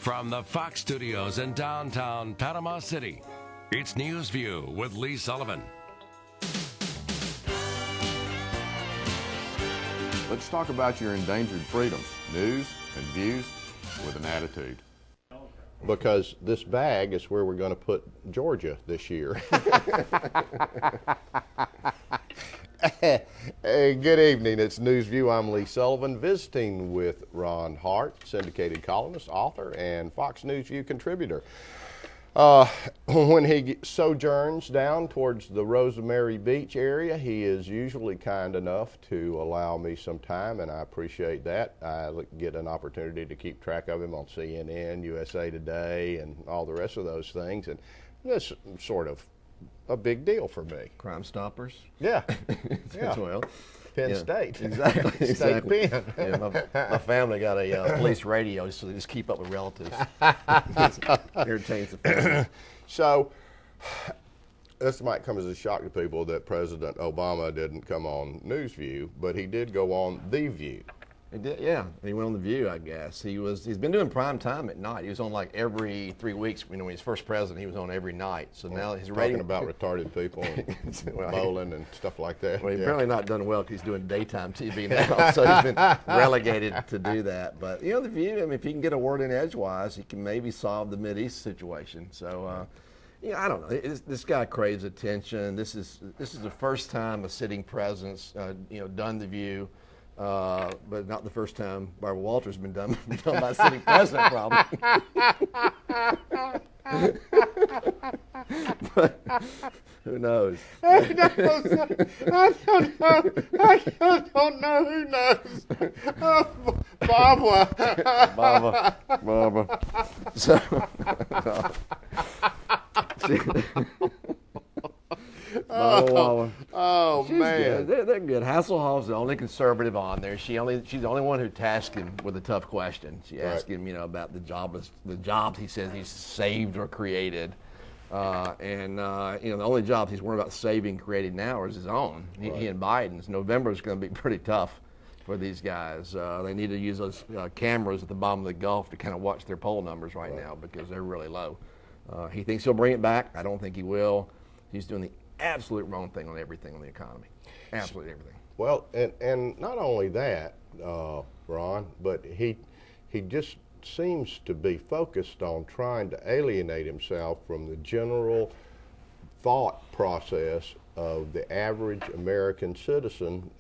From the Fox Studios in downtown Panama City, it's News View with Lee Sullivan. Let's talk about your endangered freedoms, news and views with an attitude. Because this bag is where we're going to put Georgia this year. Hey, good evening. It's News View. I'm Lee Sullivan, visiting with Ron Hart, syndicated columnist, author, and Fox News View contributor. When he sojourns down towards the Rosemary Beach area, he is usually kind enough to allow me some time, and I appreciate that. I get an opportunity to keep track of him on CNN, USA Today, and all the rest of those things, and that's sort of a big deal for me. Crime Stoppers? Yeah. Yeah. Well, Penn State. Exactly. State Penn. Yeah, my family got a police radio, so they just keep up with relatives. Entertains the family. So, this might come as a shock to people that President Obama didn't come on News View, but he did go on The View. He did, yeah. He went on The View, I guess. He's been doing prime time at night. He was on like every 3 weeks. You know, when he was first president, he was on every night. So now his rating Talking about retarded people and bowling and stuff like that. Well, he's apparently not done well because he's doing daytime TV now, so he's been relegated to do that. But, you know, The View, I mean, if he can get a word in edgewise, he can maybe solve the Mideast situation. So, yeah, I don't know. This guy craves attention. This is the first time a sitting president's, done The View. But not the first time Barbara Walters has been done by a sitting president, probably. But who knows? I don't know. Who knows? Barbara. So, Oh man, good. They're good. Hasselhoff's the only conservative on there. She's the only one who tasked him with a tough question. She asked him, about the jobs he says he's saved or created, the only jobs he's worried about saving, created now is his own. He and Biden's. November is going to be pretty tough for these guys. They need to use those cameras at the bottom of the Gulf to kind of watch their poll numbers right now because they're really low. He thinks he'll bring it back. I don't think he will. He's doing the absolute wrong thing on everything on the economy. Absolutely everything. Well, and not only that, Ron, but he just seems to be focused on trying to alienate himself from the general thought process of the average American citizen.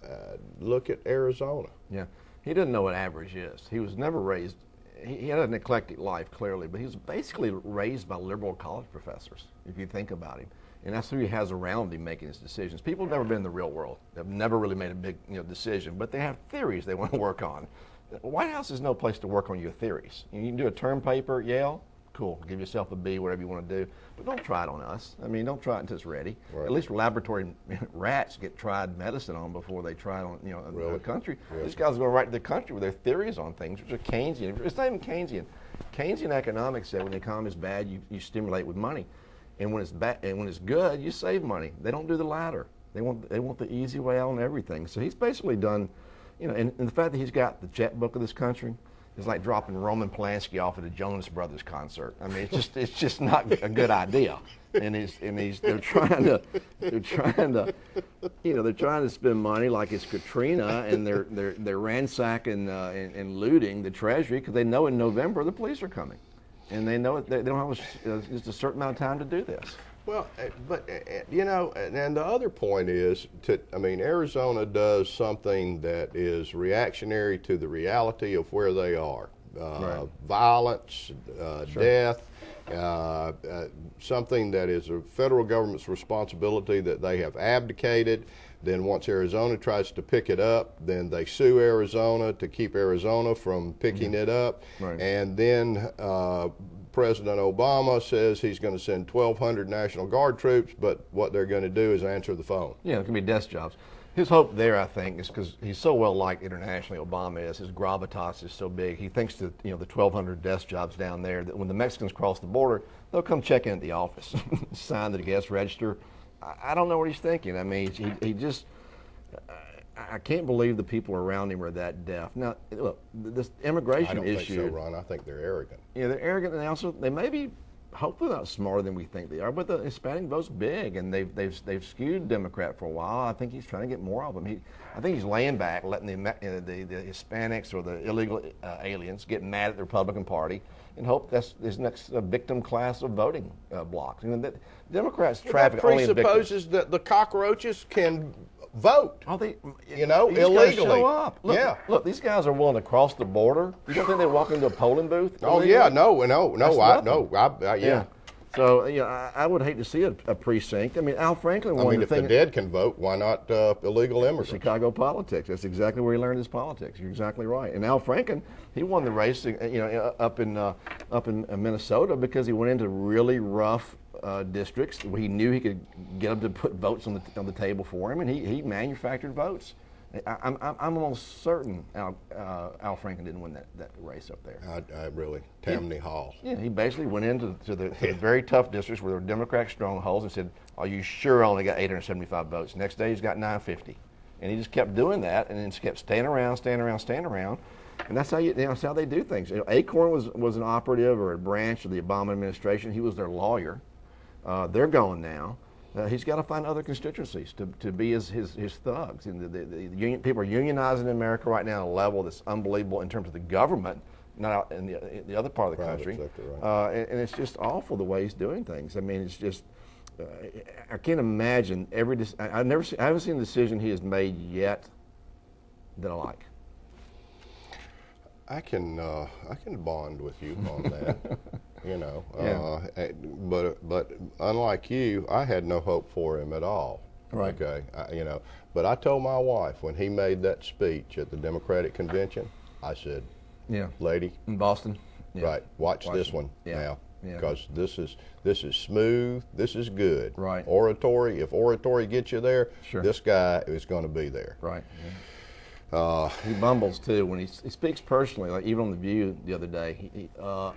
Look at Arizona. Yeah, he doesn't know what average is. He was never raised. He had an eclectic life, clearly, but he was basically raised by liberal college professors, if you think about him. And that's who he has around him making his decisions. People have never been in the real world. They've never really made a big decision, but they have theories they want to work on. The White House is no place to work on your theories. You can do a term paper, Yale, cool, give yourself a B, whatever you want to do, but don't try it on us. I mean, don't try it until it's ready. Right. At least laboratory rats get tried medicine on before they try it on the country. Really? These guys go right to the country with their theories on things, which are Keynesian. It's not even Keynesian. Keynesian economics said when the economy is bad, you stimulate with money. And when it's bad, and when it's good, you save money. They don't do the latter. They want the easy way out on everything. So he's basically done, and the fact that he's got the checkbook of this country is like dropping Roman Polanski off at a Jonas Brothers concert. I mean, it's just not a good idea. And they're trying to spend money like it's Katrina, and they're ransacking and looting the Treasury because they know in November the police are coming. And they know they don't have just a certain amount of time to do this. Well, but and the other point is, Arizona does something that is reactionary to the reality of where they are. Right. Violence, death, something that is a federal government's responsibility that they have abdicated. Then once Arizona tries to pick it up, then they sue Arizona to keep Arizona from picking it up. Right. And then President Obama says he's going to send 1,200 National Guard troops, but what they're going to do is answer the phone. Yeah, it can be desk jobs. His hope there, I think, is because he's so well liked internationally, Obama is, his gravitas is so big. He thinks that, the 1,200 desk jobs down there, that when the Mexicans cross the border, they'll come check in at the office, sign the guest register. I don't know what he's thinking. I mean, he just, I can't believe the people around him are that deaf. Now, look, this immigration I don't issue. think so, Ron. I think they're arrogant. Yeah, they're arrogant, and they may be hopefully not smarter than we think they are. But the Hispanic vote's big, and they've skewed Democrat for a while. I think he's trying to get more of them. I think he's laying back, letting the Hispanics or the illegal aliens get mad at the Republican Party, and hope that's his next victim class of voting blocks. I mean, the Democrats traffic only in victims. Presupposes that the cockroaches can vote. Oh, Illegally. Show up. Look, yeah. Look, these guys are willing to cross the border. You don't think they walk into a polling booth? Oh illegally? yeah, no. Yeah. So I would hate to see a precinct. I mean, Al Franklin. If the dead can vote, why not illegal immigrants? Chicago politics. That's exactly where he learned his politics. You're exactly right. And Al Franken, he won the race, up in Minnesota because he went into really rough districts where he knew he could get them to put votes on the table for him, and he manufactured votes. I'm almost certain Al Franken didn't win that race up there. I really, Tammany Hall. Yeah, he basically went into the very tough districts where there were Democratic strongholds and said, "Are you sure I only got 875 votes?" Next day he's got 950, and he just kept doing that, and then just kept staying around, and that's how that's how they do things. Acorn was an operative or a branch of the Obama administration. He was their lawyer. They're gone now. He's got to find other constituencies to be his thugs. And the union people are unionizing in America right now at a level that's unbelievable in terms of the government, not out in the other part of the country. Right. And it's just awful the way he's doing things. I mean, it's just I can't imagine I haven't seen a decision he has made yet that I like. I can bond with you on that. Yeah. But unlike you, I had no hope for him at all. Right. Okay. But I told my wife when he made that speech at the Democratic convention, I said, "Yeah, lady, in Boston, yeah. Right. Watch this one now, Yeah. because this is smooth. This is good. Right. Oratory. If oratory gets you there, sure. This guy is going to be there. Right. Yeah. He bumbles too when he speaks personally. Like even on the View the other day, well,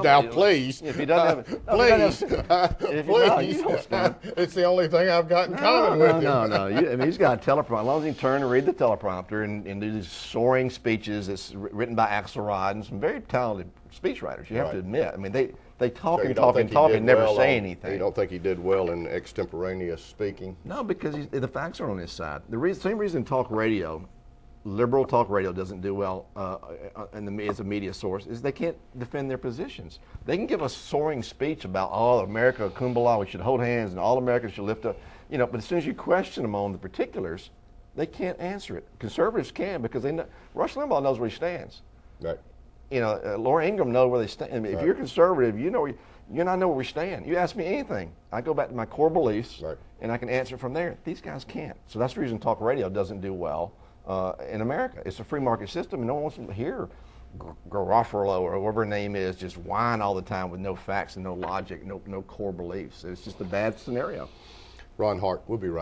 now please, if he doesn't have, please, please, it's the only thing I've got in common with him. No. I mean, he's got a teleprompter. As long as he turn and read the teleprompter and do these soaring speeches that's written by Axelrod and some very talented speechwriters. You have to admit. I mean, they talk and talk and talk and never say anything. You don't think he did well in extemporaneous speaking? No, because the facts are on his side. Same reason talk radio, liberal talk radio doesn't do well as a media source is they can't defend their positions. They can give a soaring speech about America, kumbala, we should hold hands, and all Americans should lift up. But as soon as you question them on the particulars, they can't answer it. Conservatives can because they know. Rush Limbaugh knows where he stands. Right. Laura Ingraham knows where they stand. I mean, if you're conservative, you and I know where we stand. You ask me anything, I go back to my core beliefs, and I can answer from there. These guys can't. So that's the reason talk radio doesn't do well in America. It's a free market system, and no one wants to hear Garofalo or whatever her name is just whine all the time with no facts and no logic, no core beliefs. It's just a bad scenario. Ron Hart, we'll be right back.